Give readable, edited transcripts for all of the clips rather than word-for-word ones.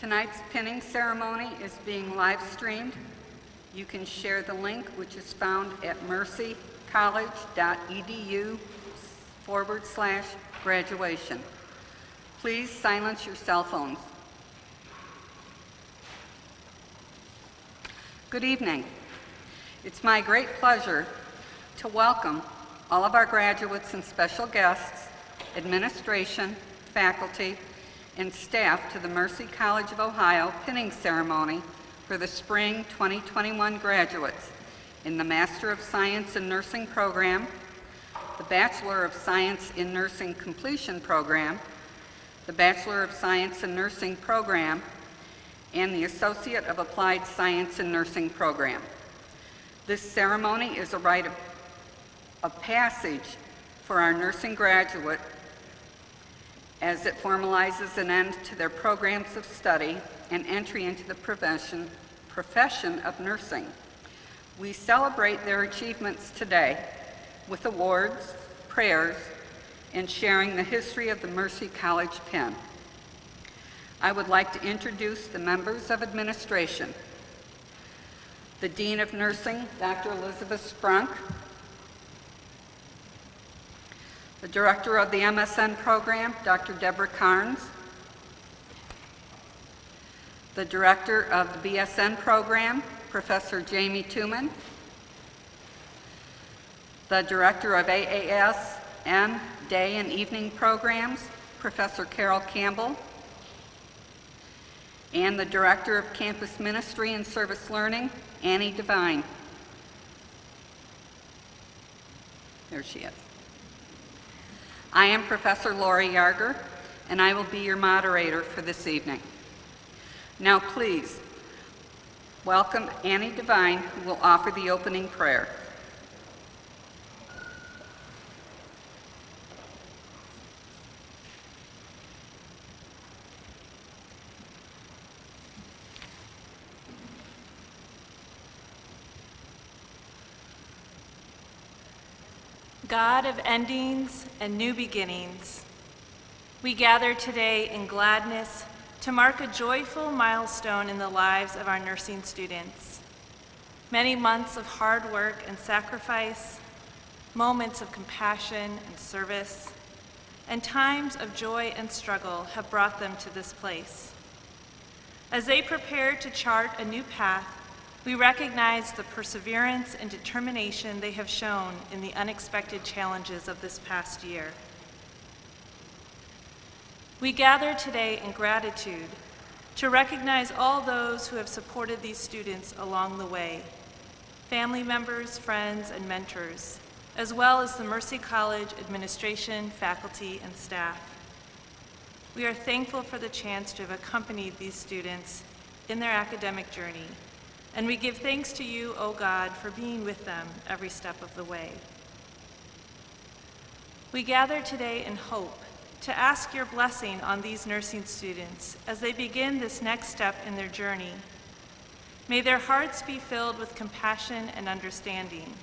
Tonight's pinning ceremony is being live streamed. You can share the link, which is found at mercycollege.edu/graduation. Please silence your cell phones. Good evening. It's my great pleasure to welcome all of our graduates and special guests, administration, faculty, and staff to the Mercy College of Ohio pinning ceremony for the spring 2021 graduates in the Master of Science in Nursing program, the Bachelor of Science in Nursing completion program, the Bachelor of Science in Nursing program, and the Associate of Applied Science in Nursing program. This ceremony is a rite of passage for our nursing graduate as it formalizes an end to their programs of study and entry into the profession of nursing. We celebrate their achievements today with awards, prayers, and sharing the history of the Mercy College pin. I would like to introduce the members of administration. The Dean of Nursing, Dr. Elizabeth Sprunk. The Director of the MSN program, Dr. Deborah Carnes. The Director of the BSN program, Professor Jamie Tooman. The Director of AASN Day and Evening Programs, Professor Carol Campbell. And the Director of Campus Ministry and Service Learning, Annie Devine. There she is. I am Professor Lori Yarger, and I will be your moderator for this evening. Now please, welcome Annie Devine, who will offer the opening prayer. God of endings and new beginnings, we gather today in gladness to mark a joyful milestone in the lives of our nursing students. Many months of hard work and sacrifice, moments of compassion and service, and times of joy and struggle have brought them to this place. As they prepare to chart a new path, we recognize the perseverance and determination they have shown in the unexpected challenges of this past year. We gather today in gratitude to recognize all those who have supported these students along the way, family members, friends, and mentors, as well as the Mercy College administration, faculty, and staff. We are thankful for the chance to have accompanied these students in their academic journey, and we give thanks to you, O God, for being with them every step of the way. We gather today in hope to ask your blessing on these nursing students as they begin this next step in their journey. May their hearts be filled with compassion and understanding.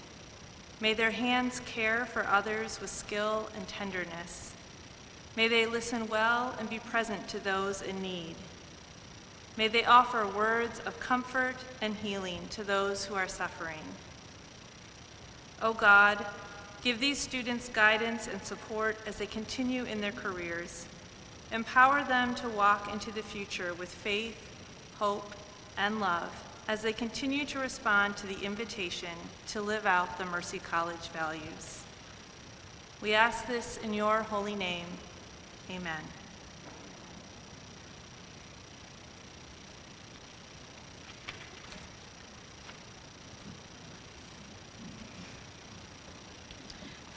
May their hands care for others with skill and tenderness. May they listen well and be present to those in need. May they offer words of comfort and healing to those who are suffering. O God, give these students guidance and support as they continue in their careers. Empower them to walk into the future with faith, hope, and love as they continue to respond to the invitation to live out the Mercy College values. We ask this in your holy name. Amen.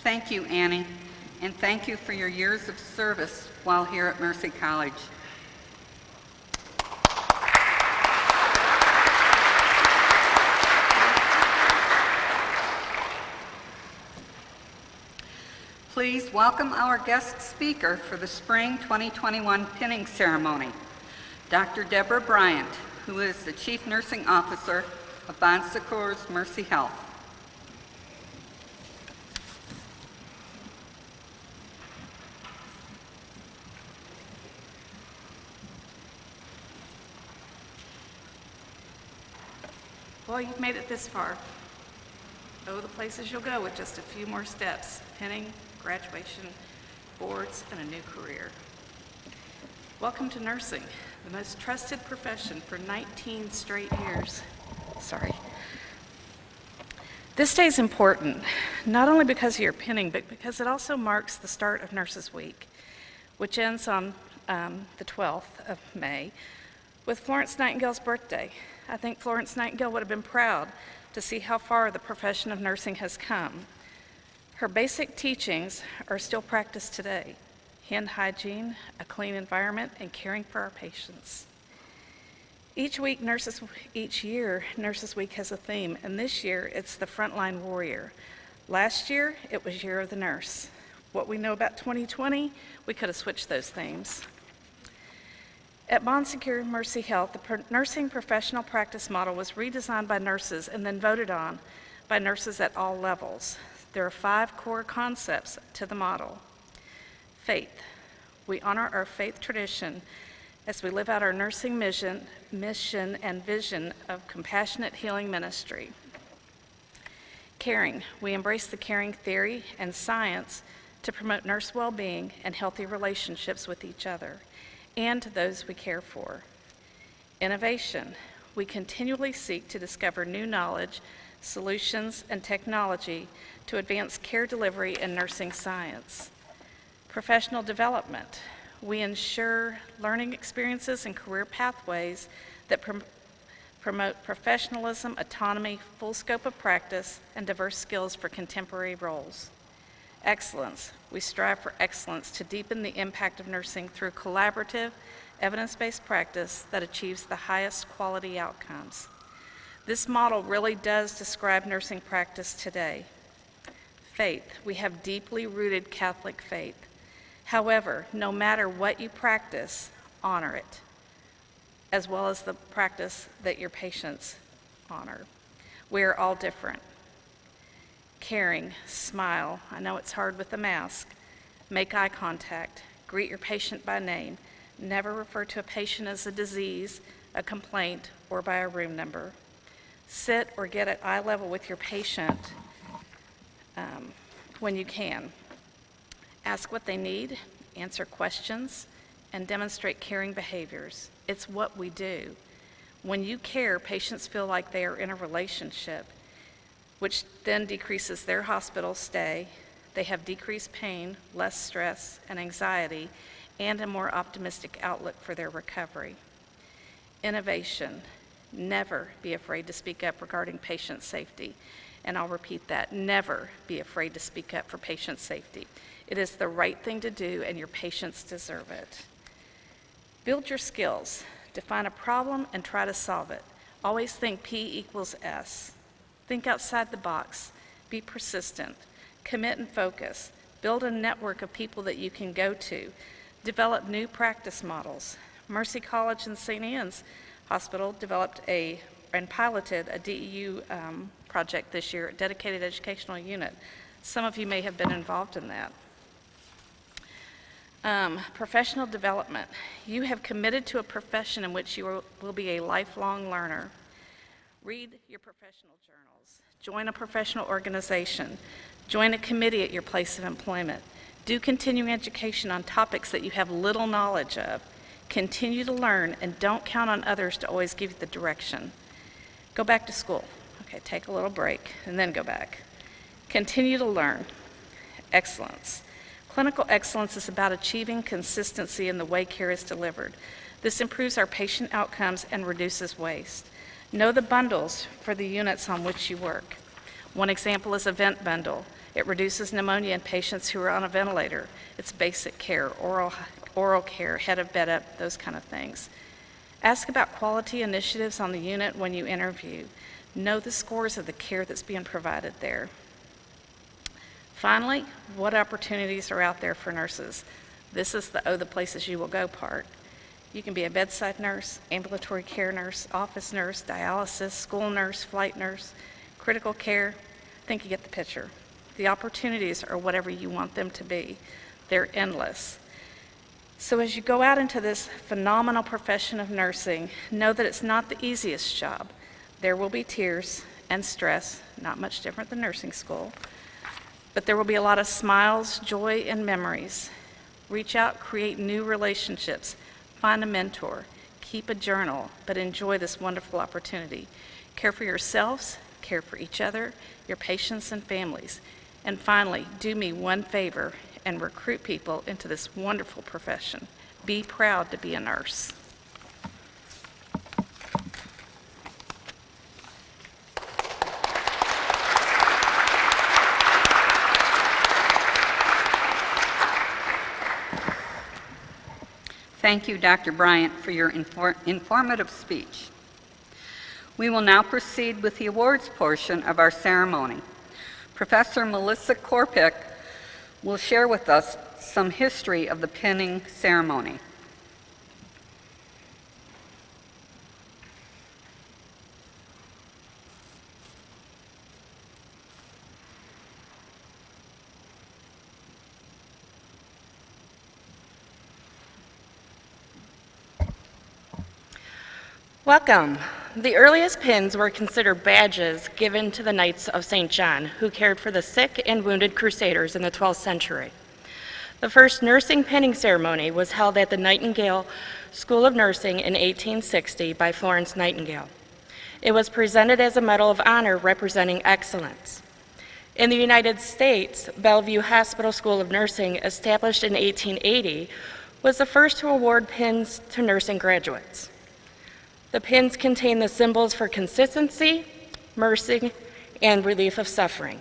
Thank you, Annie, and thank you for your years of service while here at Mercy College. Please welcome our guest speaker for the Spring 2021 pinning ceremony, Dr. Deborah Bryant, who is the Chief Nursing Officer of Bon Secours Mercy Health. Well, you've made it this far. Oh, the places you'll go with just a few more steps: pinning, graduation, boards, and a new career. Welcome to nursing, the most trusted profession for 19 straight years. Sorry. This day is important, not only because of your pinning, but because it also marks the start of Nurses Week, which ends on the 12th of May with Florence Nightingale's birthday. I think Florence Nightingale would have been proud to see how far the profession of nursing has come. Her basic teachings are still practiced today: hand hygiene, a clean environment, and caring for our patients. Each year, Nurses Week has a theme, and this year it's the frontline warrior. Last year, it was Year of the Nurse. What we know about 2020, we could have switched those themes. At Bon Secours Mercy Health, the nursing professional practice model was redesigned by nurses and then voted on by nurses at all levels. There are 5 core concepts to the model. Faith. We honor our faith tradition as we live out our nursing mission and vision of compassionate healing ministry. Caring. We embrace the caring theory and science to promote nurse well-being and healthy relationships with each other and those we care for. Innovation. We continually seek to discover new knowledge, solutions, and technology to advance care delivery and nursing science. Professional development. We ensure learning experiences and career pathways that promote professionalism, autonomy, full scope of practice, and diverse skills for contemporary roles. Excellence. We strive for excellence to deepen the impact of nursing through collaborative, evidence-based practice that achieves the highest quality outcomes. This model really does describe nursing practice today. Faith. We have deeply rooted Catholic faith. However, no matter what you practice, honor it, as well as the practice that your patients honor. We are all different. Caring, smile. I know it's hard with the mask. Make eye contact. Greet your patient by name. Never refer to a patient as a disease, a complaint, or by a room number. Sit or get at eye level with your patient when you can. Ask what they need, answer questions, and demonstrate caring behaviors. It's what we do. When you care, patients feel like they are in a relationship, which then decreases their hospital stay. They have decreased pain, less stress and anxiety, and a more optimistic outlook for their recovery. Innovation. Never be afraid to speak up regarding patient safety. And I'll repeat that, never be afraid to speak up for patient safety. It is the right thing to do, and your patients deserve it. Build your skills. Define a problem and try to solve it. Always think P equals S. Think outside the box. Be persistent. Commit and focus. Build a network of people that you can go to. Develop new practice models. Mercy College and St. Anne's Hospital developed and piloted a DEU project this year, a dedicated educational unit. Some of you may have been involved in that. Professional development. You have committed to a profession in which you will be a lifelong learner. Read your professional journals. Join a professional organization. Join a committee at your place of employment. Do continuing education on topics that you have little knowledge of. Continue to learn, and don't count on others to always give you the direction. Go back to school. Okay, take a little break, and then go back. Continue to learn. Excellence. Clinical excellence is about achieving consistency in the way care is delivered. This improves our patient outcomes and reduces waste. Know the bundles for the units on which you work. One example is a vent bundle. It reduces pneumonia in patients who are on a ventilator. It's basic care, oral care, head of bed up, those kind of things. Ask about quality initiatives on the unit when you interview. Know the scores of the care that's being provided there. Finally, what opportunities are out there for nurses? This is the places you will go part. You can be a bedside nurse, ambulatory care nurse, office nurse, dialysis, school nurse, flight nurse, critical care. I think you get the picture. The opportunities are whatever you want them to be. They're endless. So as you go out into this phenomenal profession of nursing, know that it's not the easiest job, There will be tears and stress, not much different than nursing school, but there will be a lot of smiles, joy, and memories. Reach out, create new relationships, find a mentor, keep a journal, but enjoy this wonderful opportunity. Care for yourselves, care for each other, your patients and families. And finally, do me one favor and recruit people into this wonderful profession. Be proud to be a nurse. Thank you, Dr. Bryant, for your informative speech. We will now proceed with the awards portion of our ceremony. Professor Melissa Korpick will share with us some history of the pinning ceremony. Welcome. The earliest pins were considered badges given to the Knights of St. John, who cared for the sick and wounded crusaders in the 12th century. The first nursing pinning ceremony was held at the Nightingale School of Nursing in 1860 by Florence Nightingale. It was presented as a Medal of Honor representing excellence. In the United States, Bellevue Hospital School of Nursing, established in 1880, was the first to award pins to nursing graduates. The pins contain the symbols for consistency, mercy, and relief of suffering.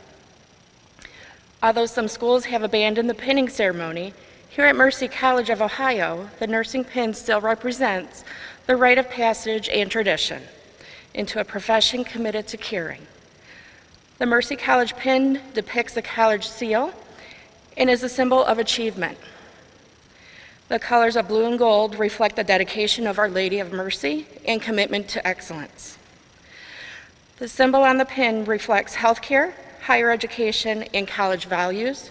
Although some schools have abandoned the pinning ceremony, here at Mercy College of Ohio, the nursing pin still represents the rite of passage and tradition into a profession committed to caring. The Mercy College pin depicts the college seal and is a symbol of achievement. The colors of blue and gold reflect the dedication of Our Lady of Mercy and commitment to excellence. The symbol on the pin reflects healthcare, higher education, and college values.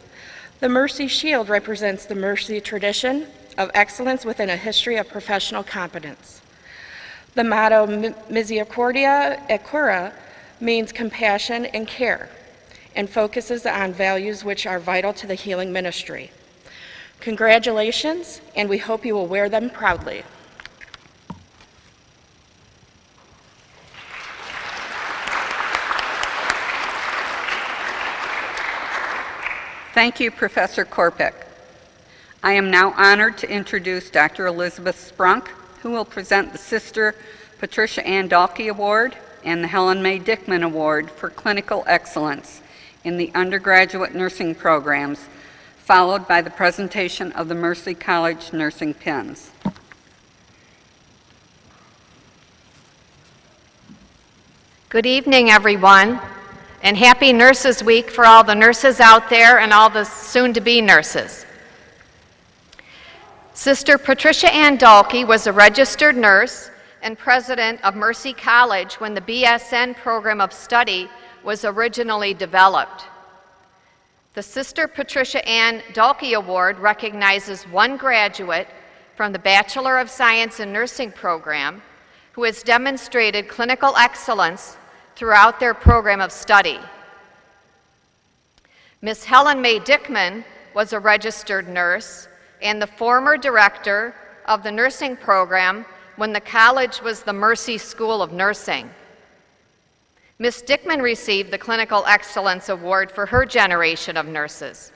The Mercy Shield represents the Mercy tradition of excellence within a history of professional competence. The motto Misericordia et Cura means compassion and care, and focuses on values which are vital to the healing ministry. Congratulations, and we hope you will wear them proudly. Thank you, Professor Korpick. I am now honored to introduce Dr. Elizabeth Sprunk, who will present the Sister Patricia Ann Dalke Award and the Helen May Dickman Award for Clinical Excellence in the Undergraduate Nursing Programs, followed by the presentation of the Mercy College nursing pins. Good evening, everyone, and happy Nurses Week for all the nurses out there and all the soon-to-be nurses. Sister Patricia Ann Dalke was a registered nurse and president of Mercy College when the BSN program of study was originally developed. The Sister Patricia Ann Dalke Award recognizes one graduate from the Bachelor of Science in Nursing program who has demonstrated clinical excellence throughout their program of study. Ms. Helen May Dickman was a registered nurse and the former director of the nursing program when the college was the Mercy School of Nursing. Ms. Dickman received the Clinical Excellence Award for her generation of nurses.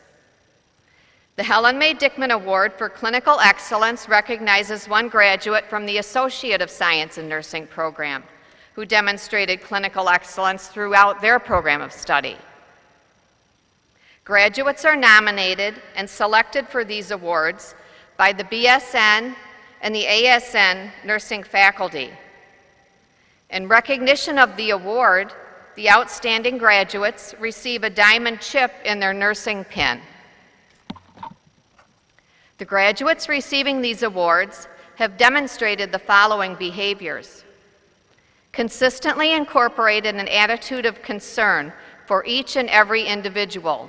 The Helen May Dickman Award for Clinical Excellence recognizes one graduate from the Associate of Science in Nursing program who demonstrated clinical excellence throughout their program of study. Graduates are nominated and selected for these awards by the BSN and the ASN nursing faculty. In recognition of the award, the outstanding graduates receive a diamond chip in their nursing pin. The graduates receiving these awards have demonstrated the following behaviors: consistently incorporated an attitude of concern for each and every individual,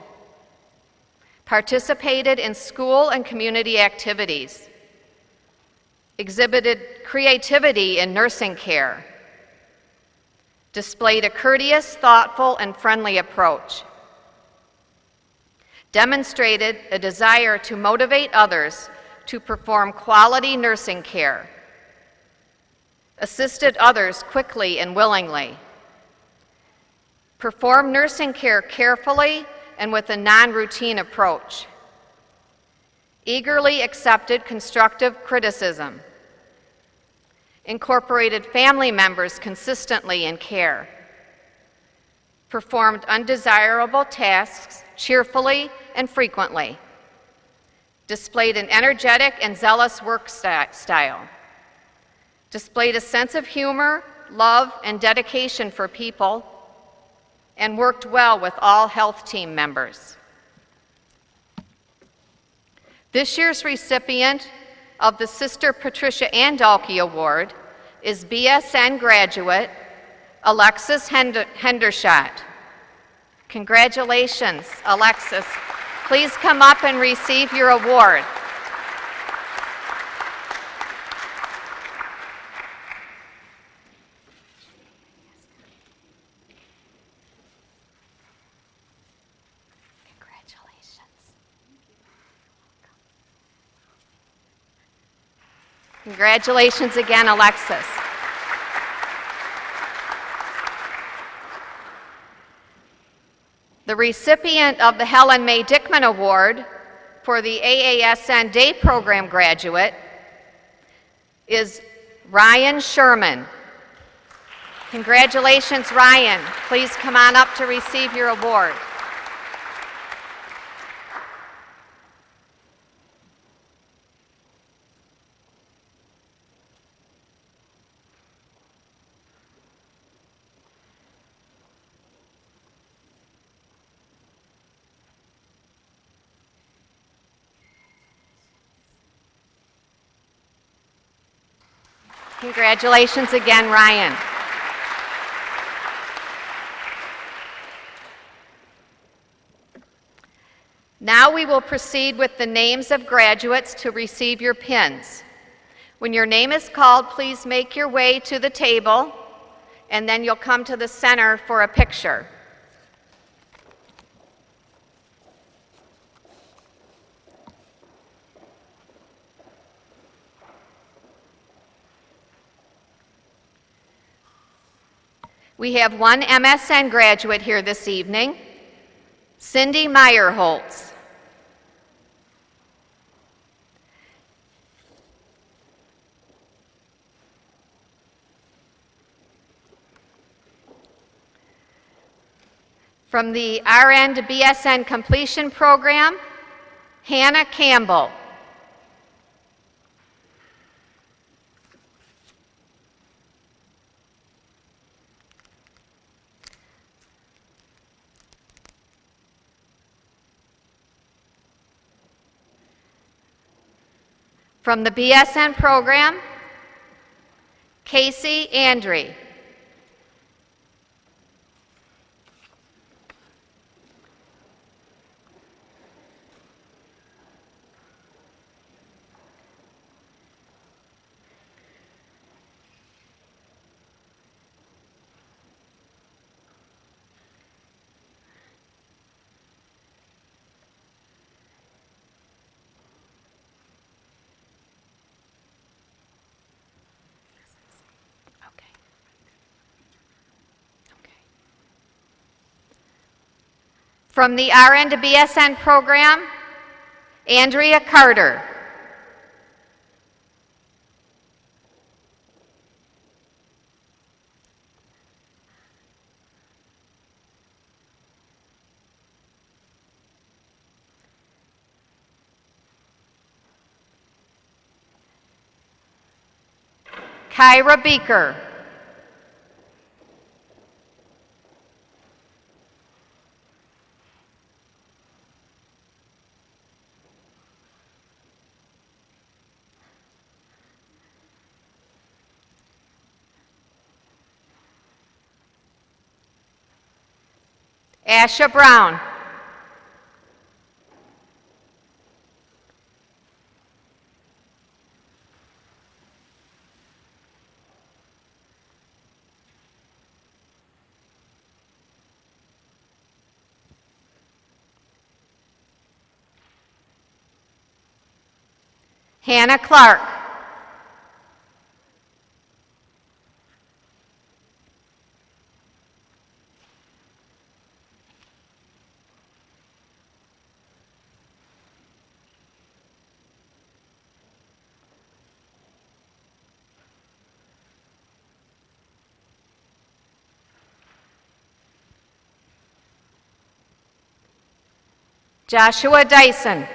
participated in school and community activities, exhibited creativity in nursing care, displayed a courteous, thoughtful, and friendly approach, demonstrated a desire to motivate others to perform quality nursing care, assisted others quickly and willingly, performed nursing care carefully and with a non-routine approach, eagerly accepted constructive criticism, incorporated family members consistently in care, performed undesirable tasks cheerfully and frequently, displayed an energetic and zealous work style, displayed a sense of humor, love, and dedication for people, and worked well with all health team members. This year's recipient of the Sister Patricia and Dalke Award is BSN graduate Alexis Hendershot. Congratulations, Alexis. Please come up and receive your award. Congratulations again, Alexis. The recipient of the Helen May Dickman Award for the AASN Day Program graduate is Ryan Sherman. Congratulations, Ryan. Please come on up to receive your award. Congratulations again, Ryan. Now we will proceed with the names of graduates to receive your pins. When your name is called, please make your way to the table, and then you'll come to the center for a picture. We have one MSN graduate here this evening, Cindy Meyerholtz. From the RN to BSN completion program, Hannah Campbell. From the BSN program, Casey Andre. From the RN to BSN program, Andrea Carter. Kyra Beaker. Asha Brown. Hannah Clark. Joshua Dyson.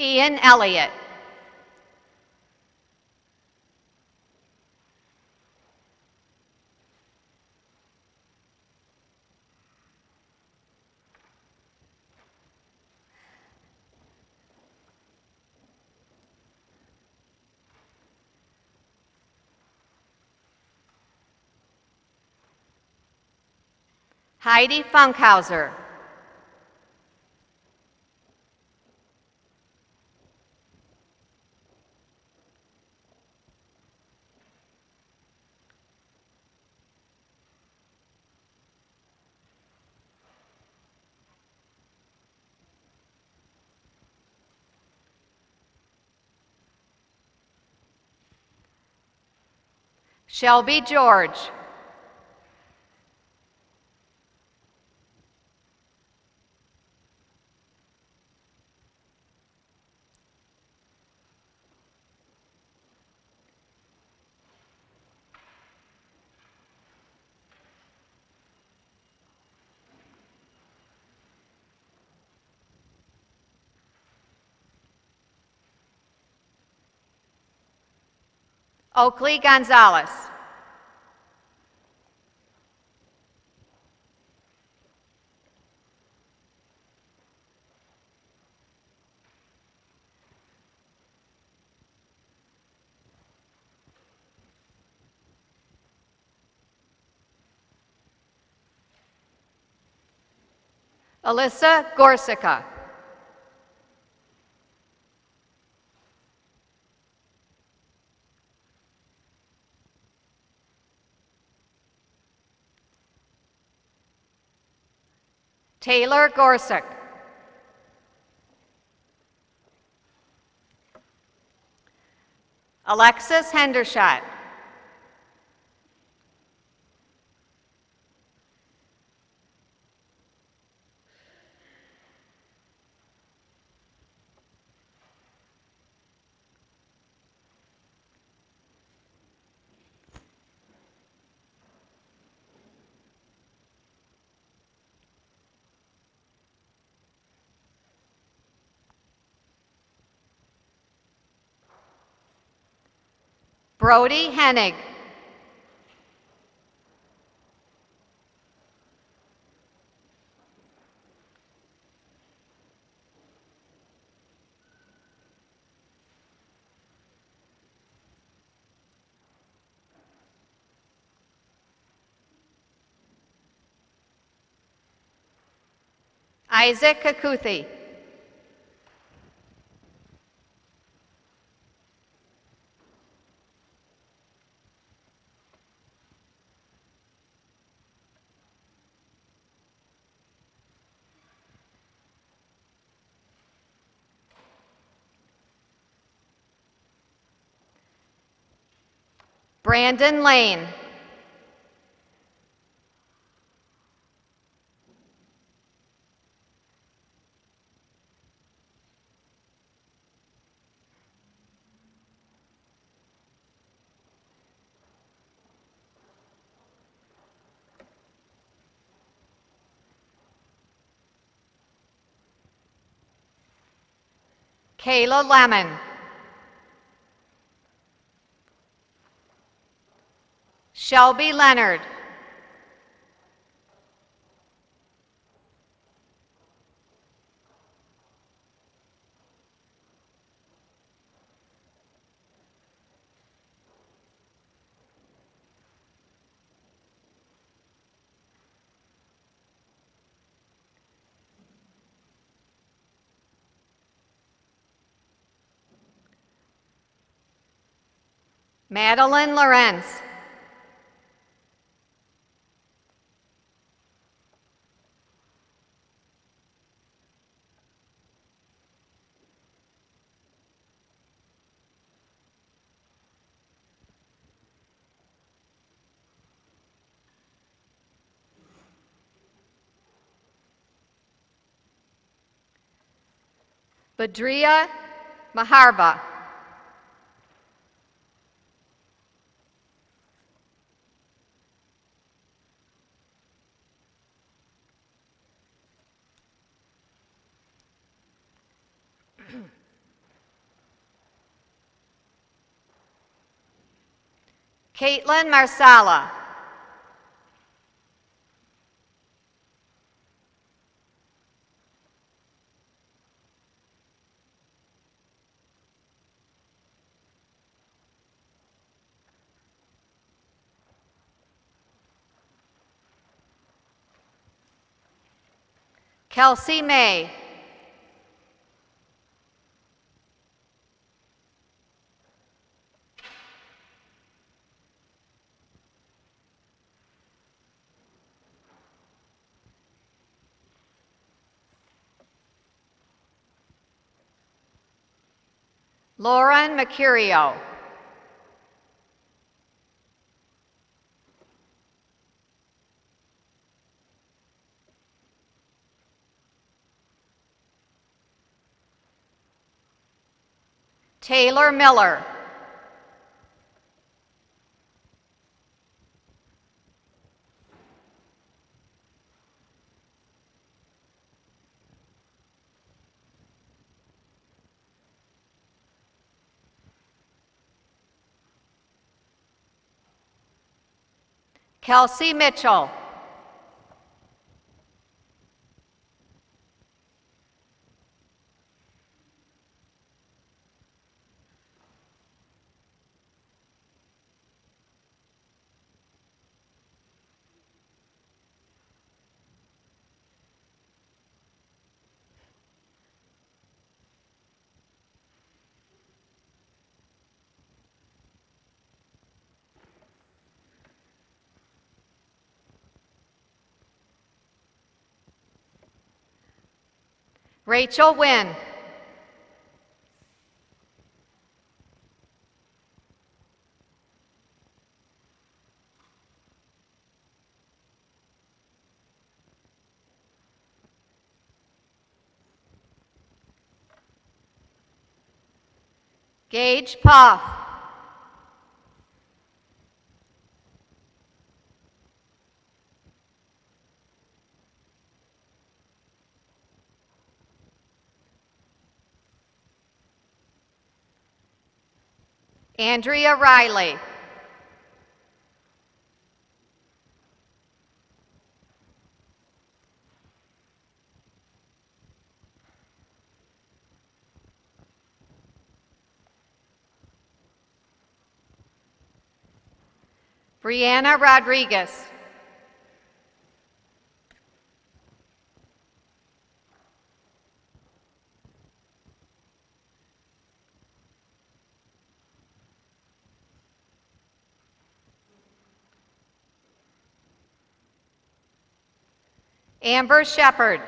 Ian Elliott. Heidi Funkhauser. Shelby George. Oakley Gonzalez. Alyssa Gorsica. Taylor Gorsuch. Alexis Hendershot. Brody Hennig. Isaac Kakuthi. Brandon Lane. Kayla Lemon. Shelby Leonard. Madeline Lorenz. Badria Maharba. Caitlin Marsala. Kelsey May. Lauren Mercurio. Taylor Miller. Kelsey Mitchell. Rachel Wynn. Gage Poff. Andrea Riley. Brianna Rodriguez. Amber Shepard.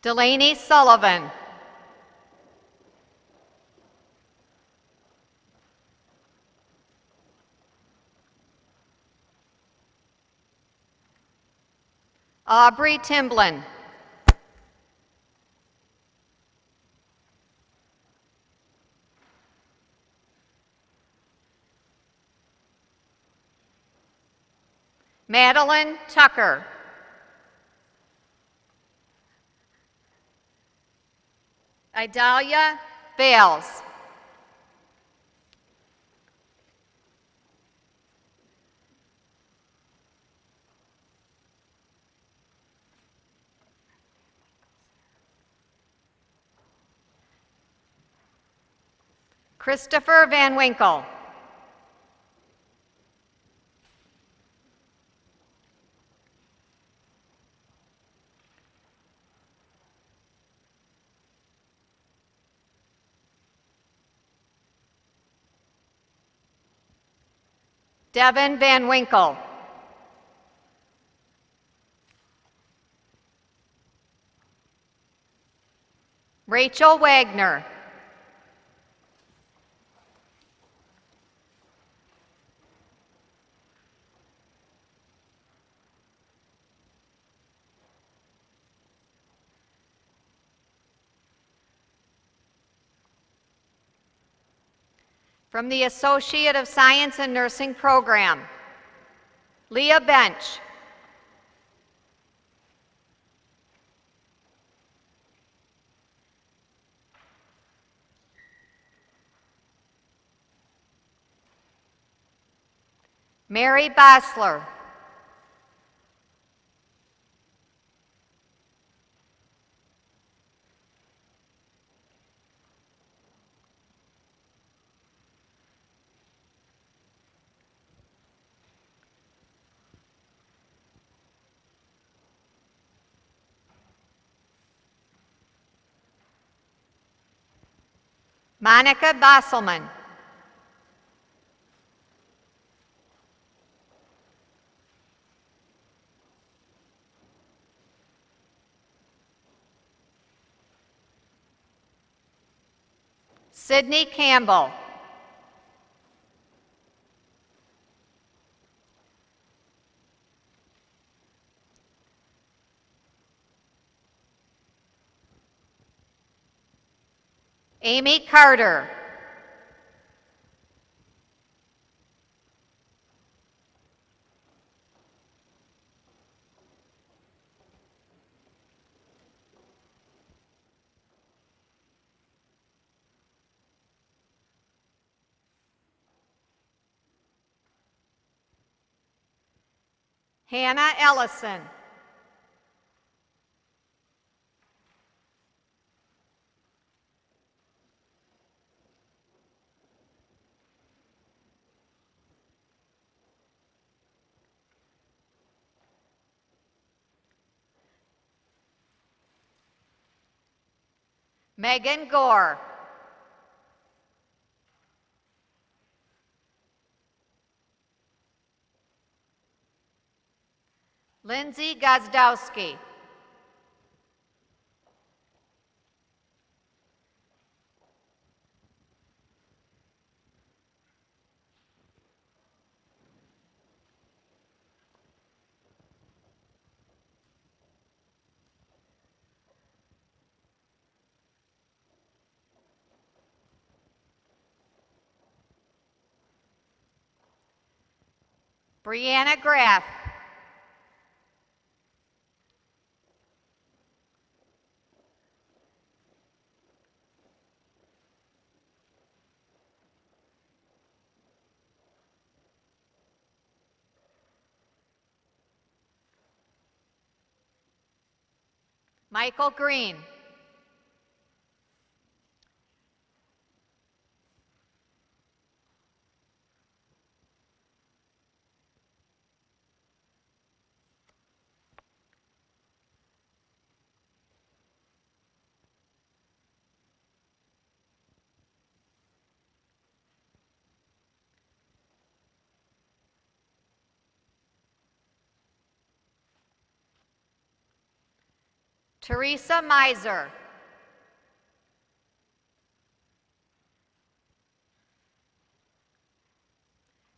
Delaney Sullivan. Aubrey Timblin. Madeline Tucker. Idalia Bales. Christopher Van Winkle. Devin Van Winkle. Rachel Wagner. From the Associate of Science and Nursing program, Leah Bench. Mary Bossler. Monica Bosselman. Sydney Campbell. Amy Carter. Hannah Ellison. Megan Gore. Lindsay Gozdowski. Brianna Graff. Michael Green. Teresa Miser.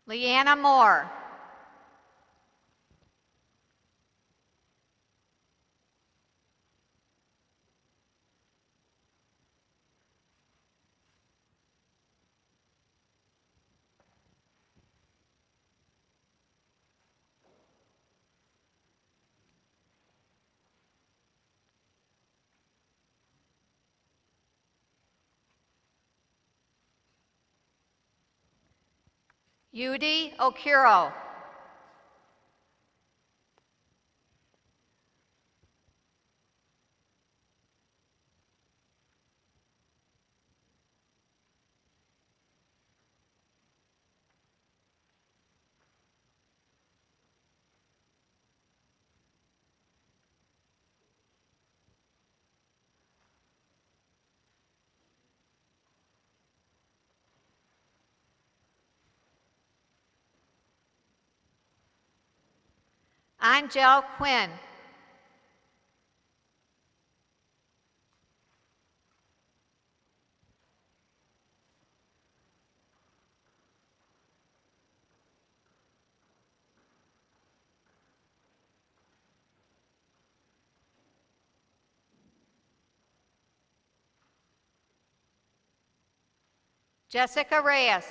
Leanna Moore. Yudi Okiro. Angel Quinn. Jessica Reyes.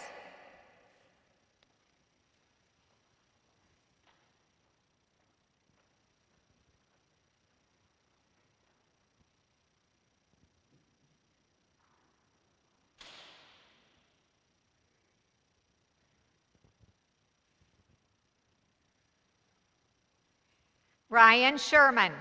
Ryan Sherman.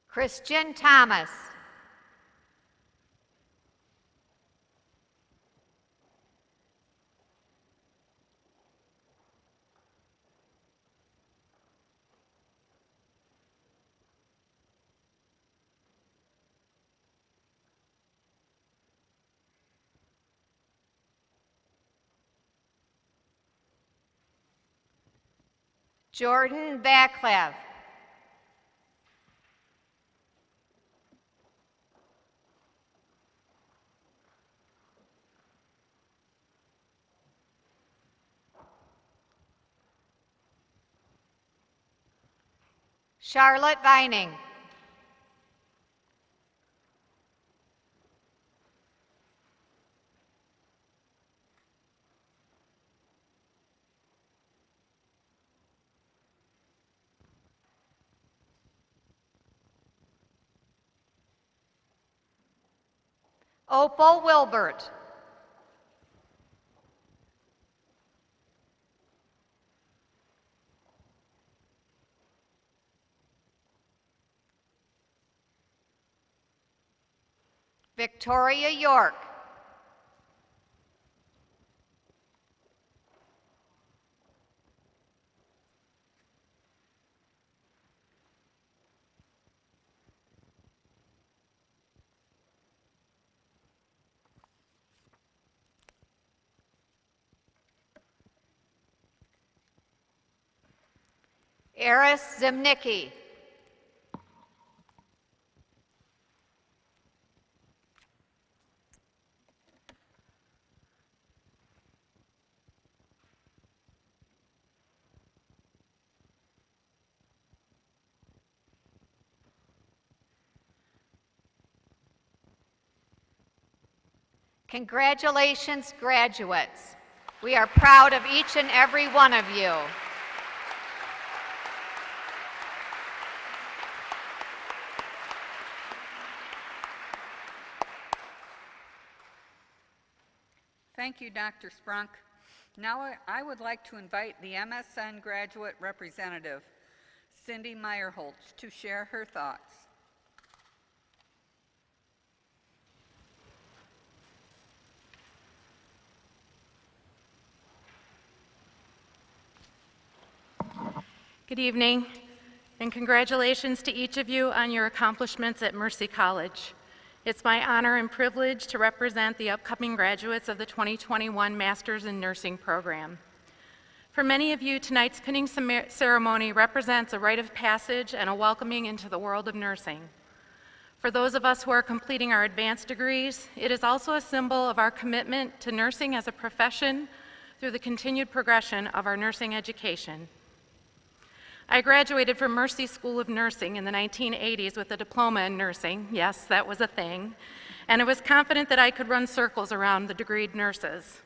Christian Thomas. Jordan Vaclav. Charlotte Vining. Opal Wilbert. Victoria York. Eris Zimnicki. Congratulations, graduates. We are proud of each and every one of you. Thank you, Dr. Sprunk. Now I would like to invite the MSN graduate representative, Cindy Meyerholtz, to share her thoughts. Good evening, and congratulations to each of you on your accomplishments at Mercy College. It's my honor and privilege to represent the upcoming graduates of the 2021 Masters in Nursing program. For many of you, tonight's pinning ceremony represents a rite of passage and a welcoming into the world of nursing. For those of us who are completing our advanced degrees, it is also a symbol of our commitment to nursing as a profession through the continued progression of our nursing education. I graduated from Mercy School of Nursing in the 1980s with a diploma in nursing. Yes, that was a thing. And I was confident that I could run circles around the degreed nurses.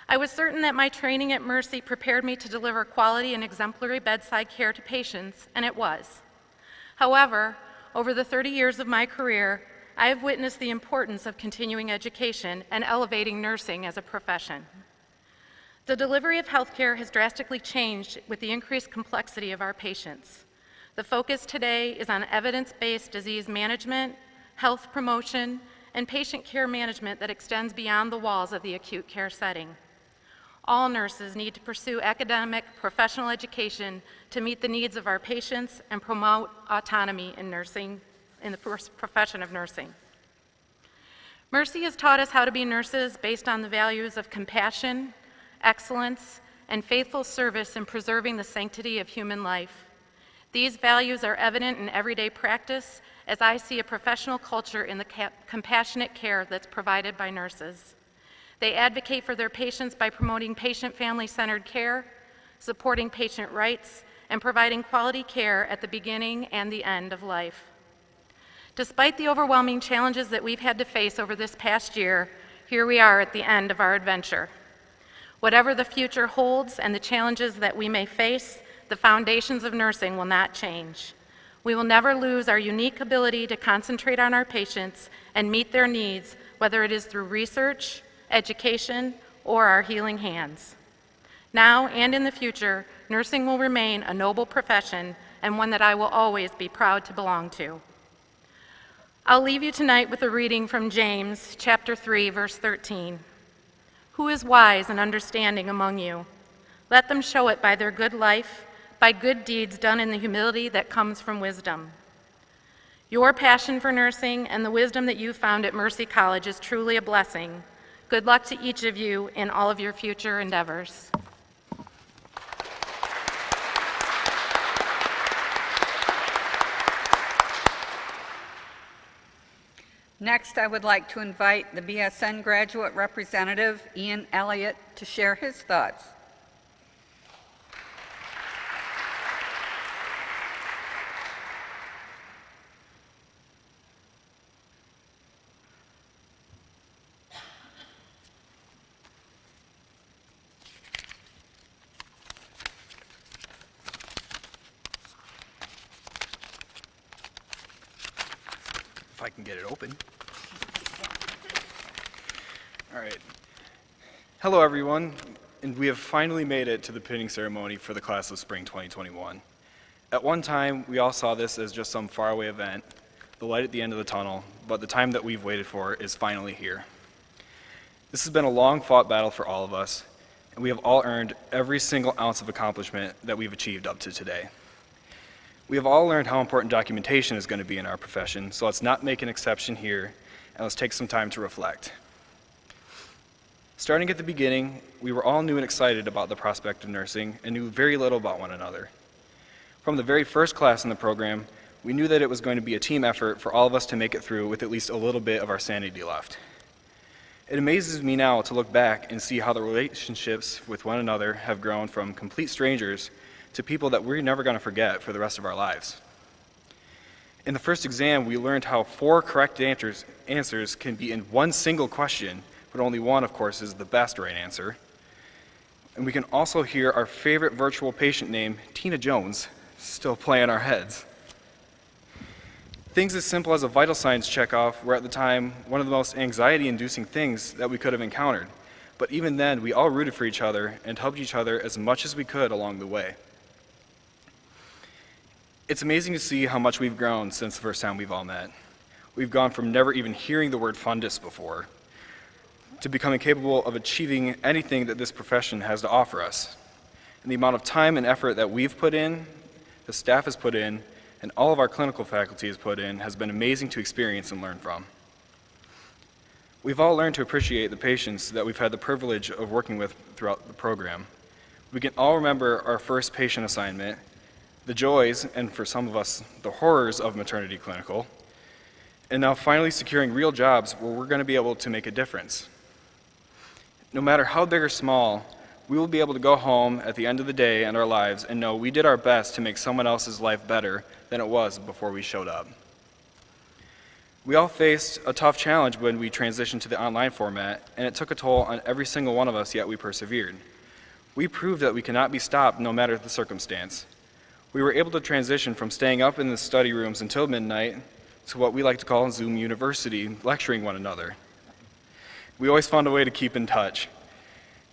I was certain that my training at Mercy prepared me to deliver quality and exemplary bedside care to patients, and it was. However, over the 30 years of my career, I have witnessed the importance of continuing education and elevating nursing as a profession. The delivery of healthcare has drastically changed with the increased complexity of our patients. The focus today is on evidence-based disease management, health promotion, and patient care management that extends beyond the walls of the acute care setting. All nurses need to pursue academic, professional education to meet the needs of our patients and promote autonomy in nursing, in the profession of nursing. Mercy has taught us how to be nurses based on the values of compassion, excellence, and faithful service in preserving the sanctity of human life. These values are evident in everyday practice as I see a professional culture in the compassionate care that's provided by nurses. They advocate for their patients by promoting patient family-centered care, supporting patient rights, and providing quality care at the beginning and the end of life. Despite the overwhelming challenges that we've had to face over this past year, here we are at the end of our adventure. Whatever the future holds and the challenges that we may face, the foundations of nursing will not change. We will never lose our unique ability to concentrate on our patients and meet their needs, whether it is through research, education, or our healing hands. Now and in the future, nursing will remain a noble profession and one that I will always be proud to belong to. I'll leave you tonight with a reading from James chapter 3, verse 13. Who is wise and understanding among you? Let them show it by their good life, by good deeds done in the humility that comes from wisdom. Your passion for nursing and the wisdom that you found at Mercy College is truly a blessing. Good luck to each of you in all of your future endeavors. Next, I would like to invite the BSN graduate representative, Ian Elliott, to share his thoughts. If I can get it open. All right. Hello, everyone, and we have finally made it to the pinning ceremony for the class of spring 2021. At one time, we all saw this as just some faraway event, the light at the end of the tunnel, but the time that we've waited for is finally here. This has been a long-fought battle for all of us, and we have all earned every single ounce of accomplishment that we've achieved up to today. We have all learned how important documentation is going to be in our profession, so let's not make an exception here, and let's take some time to reflect. Starting at the beginning, we were all new and excited about the prospect of nursing and knew very little about one another. From the very first class in the program, we knew that it was going to be a team effort for all of us to make it through with at least a little bit of our sanity left. It amazes me now to look back and see how the relationships with one another have grown from complete strangers to people that we're never going to forget for the rest of our lives. In the first exam, we learned how 4 correct answers can be in one single question, but only one, of course, is the best right answer. And we can also hear our favorite virtual patient name, Tina Jones, still play in our heads. Things as simple as a vital signs checkoff were at the time one of the most anxiety-inducing things that we could have encountered. But even then, we all rooted for each other and helped each other as much as we could along the way. It's amazing to see how much we've grown since the first time we've all met. We've gone from never even hearing the word fundus before to becoming capable of achieving anything that this profession has to offer us. And the amount of time and effort that we've put in, the staff has put in, and all of our clinical faculty has put in has been amazing to experience and learn from. We've all learned to appreciate the patients that we've had the privilege of working with throughout the program. We can all remember our first patient assignment, the joys, and for some of us, the horrors of maternity clinical, and now finally securing real jobs where we're going to be able to make a difference. No matter how big or small, we will be able to go home at the end of the day and our lives and know we did our best to make someone else's life better than it was before we showed up. We all faced a tough challenge when we transitioned to the online format, and it took a toll on every single one of us, yet we persevered. We proved that we cannot be stopped no matter the circumstance. We were able to transition from staying up in the study rooms until midnight to what we like to call Zoom University, lecturing one another. We always found a way to keep in touch.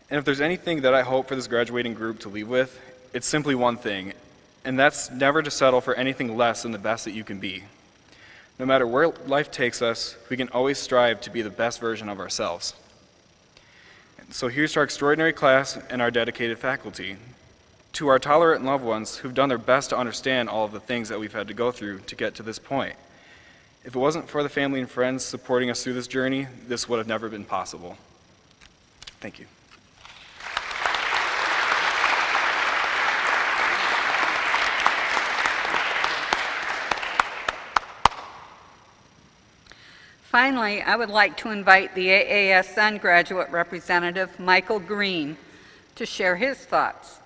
And if there's anything that I hope for this graduating group to leave with, it's simply one thing, and that's never to settle for anything less than the best that you can be. No matter where life takes us, we can always strive to be the best version of ourselves. So here's to our extraordinary class and our dedicated faculty. To our tolerant loved ones who've done their best to understand all of the things that we've had to go through to get to this point. If it wasn't for the family and friends supporting us through this journey, this would have never been possible. Thank you. Finally, I would like to invite the AAS Undergraduate representative, Michael Green, to share his thoughts.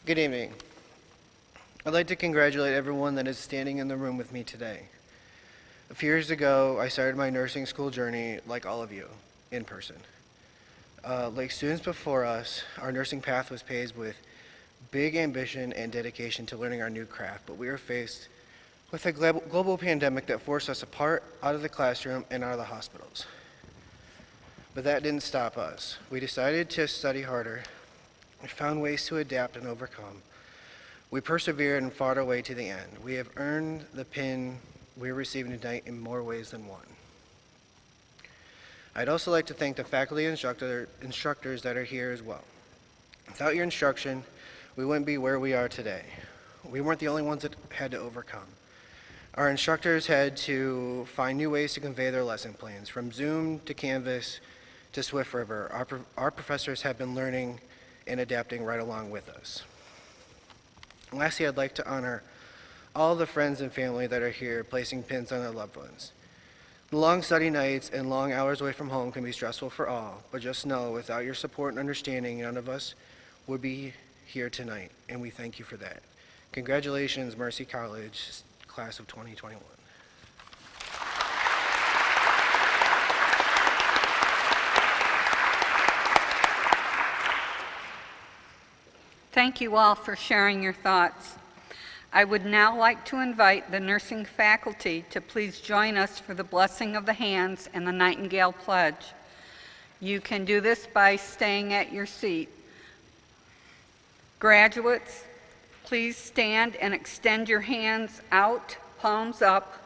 Good evening. I'd like to congratulate everyone that is standing in the room with me today. A few years ago, I started my nursing school journey like all of you, in person. Like students before us, our nursing path was paved with big ambition and dedication to learning our new craft, but we were faced with a global pandemic that forced us apart, out of the classroom, and out of the hospitals. But that didn't stop us. We decided to study harder. We found ways to adapt and overcome. We persevered and fought our way to the end. We have earned the pin we're receiving tonight in more ways than one. I'd also like to thank the faculty and instructors that are here as well. Without your instruction, we wouldn't be where we are today. We weren't the only ones that had to overcome. Our instructors had to find new ways to convey their lesson plans, from Zoom to Canvas to Swift River. Our professors have been learning and adapting right along with us. Lastly, I'd like to honor all the friends and family that are here placing pins on their loved ones. The long study nights and long hours away from home can be stressful for all, but just know without your support and understanding, none of us would be here tonight, and we thank you for that. Congratulations, Mercy College, class of 2021. Thank you all for sharing your thoughts. I would now like to invite the nursing faculty to please join us for the blessing of the hands and the Nightingale Pledge. You can do this by staying at your seat. Graduates, please stand and extend your hands out, palms up,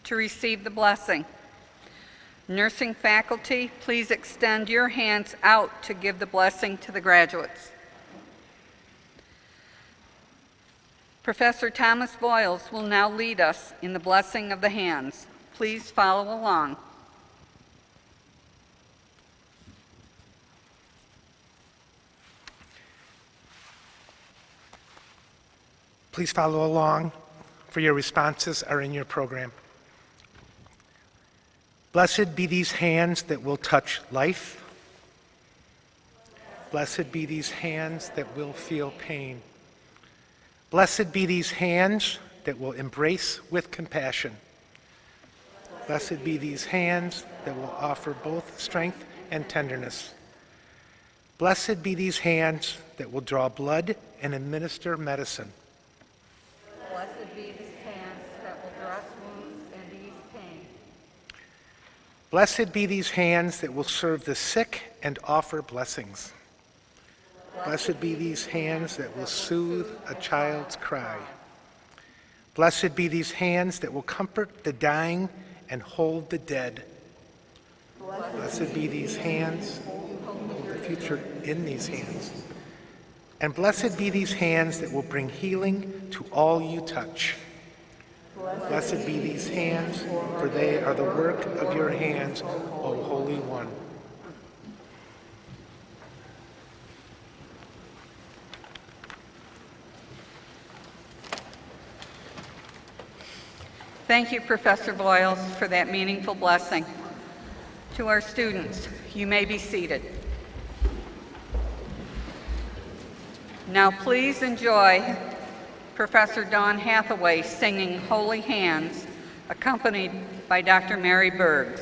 to receive the blessing. Nursing faculty, please extend your hands out to give the blessing to the graduates. Professor Thomas Voiles will now lead us in the blessing of the hands. Please follow along. Please follow along, for your responses are in your program. Blessed be these hands that will touch life. Blessed be these hands that will feel pain. Blessed be these hands that will embrace with compassion. Blessed be these hands that will offer both strength and tenderness. Blessed be these hands that will draw blood and administer medicine. Blessed be these hands that will dress wounds and ease pain. Blessed be these hands that will serve the sick and offer blessings. Blessed be these hands that will soothe a child's cry. Blessed be these hands that will comfort the dying and hold the dead. Blessed be these hands, hold the future in these hands. And blessed be these hands that will bring healing to all you touch. Blessed be these hands, for they are the work of your hands, O Holy One. Thank you, Professor Boyles, for that meaningful blessing. To our students, you may be seated. Now please enjoy Professor Dawn Hathaway singing Holy Hands, accompanied by Dr. Mary Bergs.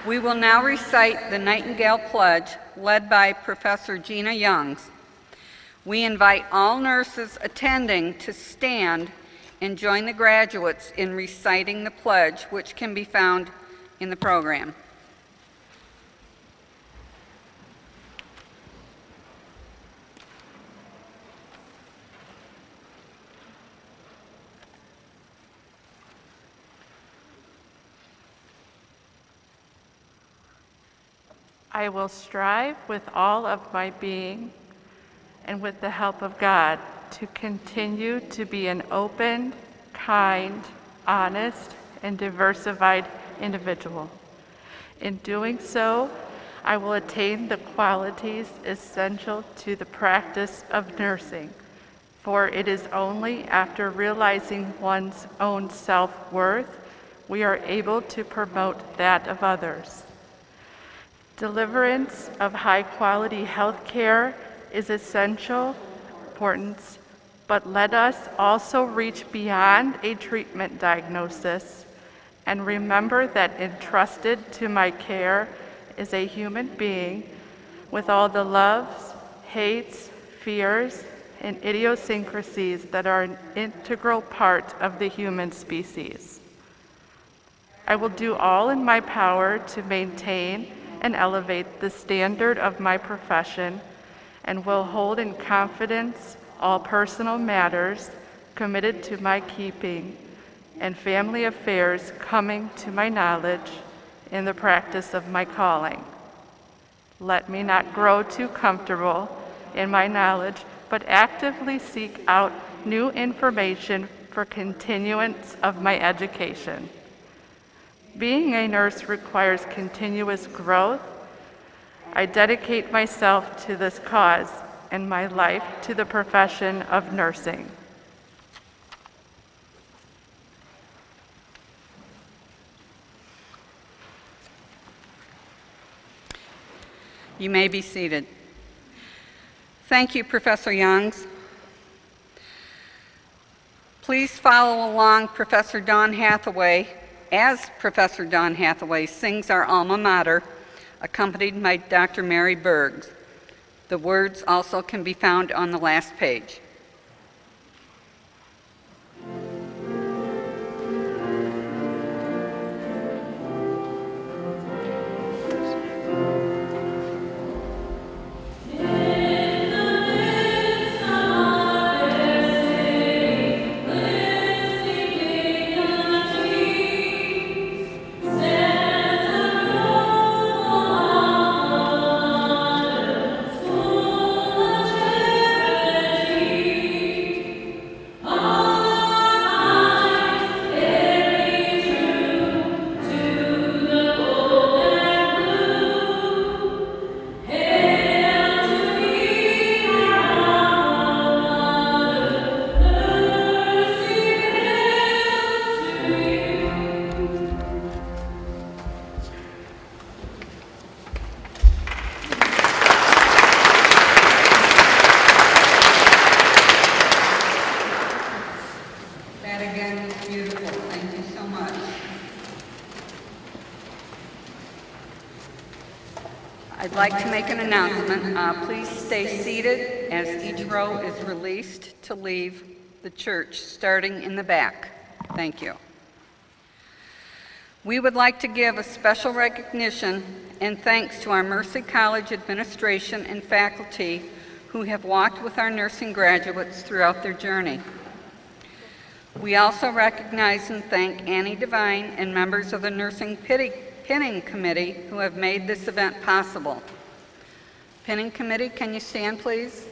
We will now recite the Nightingale Pledge, led by Professor Gina Youngs. We invite all nurses attending to stand and join the graduates in reciting the pledge, which can be found in the program. I will strive with all of my being and with the help of God to continue to be an open, kind, honest, and diversified individual. In doing so, I will attain the qualities essential to the practice of nursing, for it is only after realizing one's own self-worth we are able to promote that of others. Deliverance of high-quality health care is essential importance, but let us also reach beyond a treatment diagnosis and remember that entrusted to my care is a human being with all the loves, hates, fears, and idiosyncrasies that are an integral part of the human species. I will do all in my power to maintain and elevate the standard of my profession, and will hold in confidence all personal matters committed to my keeping and family affairs coming to my knowledge in the practice of my calling. Let me not grow too comfortable in my knowledge, but actively seek out new information for continuance of my education. Being a nurse requires continuous growth. I dedicate myself to this cause and my life to the profession of nursing. You may be seated. Thank you, Professor Youngs. Please follow along Professor Dawn Hathaway as Professor Dawn Hathaway sings our alma mater, accompanied by Dr. Mary Bergs. The words also can be found on the last page. again was beautiful. Thank you so much. I'd like to make an announcement. Please stay seated as each row is released to leave the church, starting in the back. Thank you. We would like to give a special recognition and thanks to our Mercy College administration and faculty who have walked with our nursing graduates throughout their journey. We also recognize and thank Annie Devine and members of the Nursing Pinning Committee who have made this event possible. Pinning Committee, can you stand, please?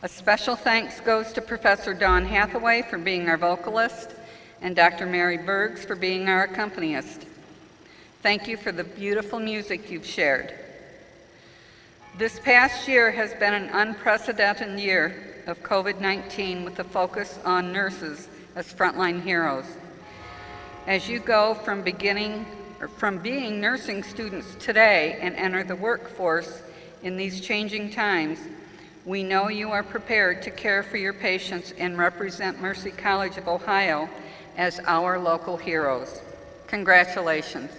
A special thanks goes to Professor Dawn Hathaway for being our vocalist and Dr. Mary Bergs for being our accompanist. Thank you for the beautiful music you've shared. This past year has been an unprecedented year of COVID-19 with a focus on nurses as frontline heroes. As you go from being nursing students today and enter the workforce in these changing times, we know you are prepared to care for your patients and represent Mercy College of Ohio as our local heroes. Congratulations.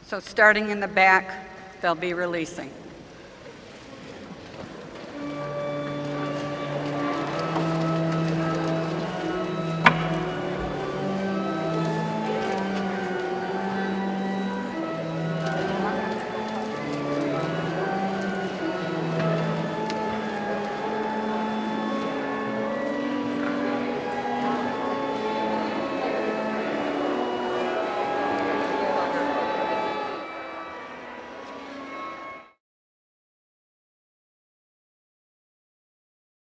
So starting in the back, they'll be releasing.